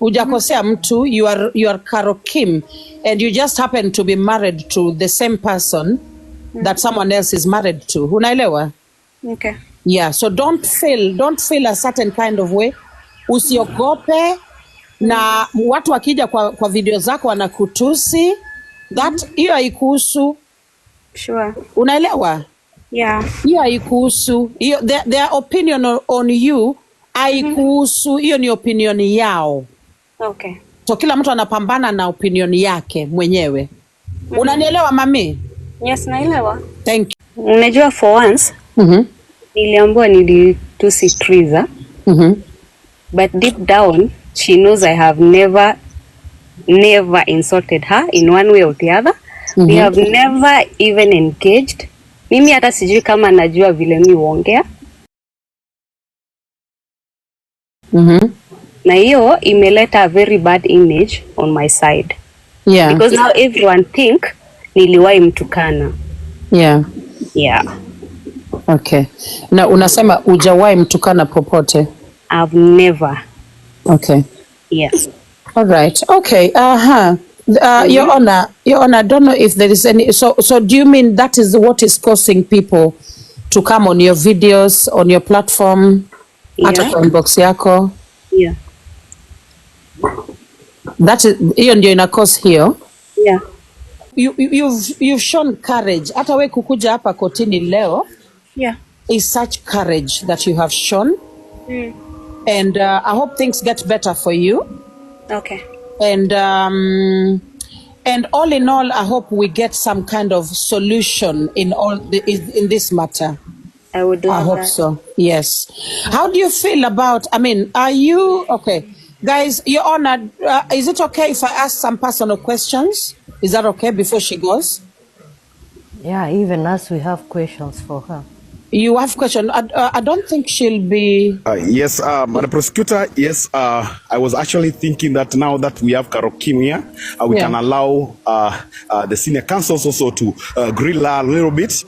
Hujakosea mtu, you are Caro Kim, and you just happen to be married to the same person that someone else is married to. Unaelewa? Okay. Yeah, so don't feel a certain kind of way. Usiogope na watu wakija kwa video zako wanakutusi, that hiyo haikuhusu. Sure. Unaelewa? Yeah. Hiyo haikuhusu. Their opinion on you haikuhusu, hiyo ni opinion yao. Okay. So kila mtu anapambana na opinion yake mwenyewe. Unanielewa mami? Yes, naelewa. Thank you. Unajua for once, niliambiwa nilitusi Trizah. But deep down, she knows I have never insulted her in one way or the other. We have never even engaged. Mimi hata sijui kama najua vile mimi huongea. Na hiyo imeleta a very bad image on my side. Yeah. Because now everyone think niliwahi mtukana. Yeah. Yeah. Okay. Na unasema hujawahi mtukana popote? I've never. Okay. Yes. All right. Okay. Your Honor, I don't know if there is any. So do you mean that is what is causing people to come on your videos, on your platform, hata kwa inbox yako? Yeah. That is, hiyo ndio ina cause hiyo. Yeah. You've shown courage. Hata we kukuja hapa kotini leo. Yeah. Is such courage that you have shown. And I hope things get better for you. Okay. And all in all, I hope we get some kind of solution in this matter. I would love I hope that. so. Yes. How do you feel about? I mean, are you okay, guys? Your Honor, is it okay if I ask some personal questions? Is that okay before she goes? Yeah, even us, we have questions for her. You have question. I don't think she'll be. Yes, Madam Prosecutor. Yes, I was actually thinking that now that we have Caro Kim here, we can allow the senior counsels also to grill her a little bit.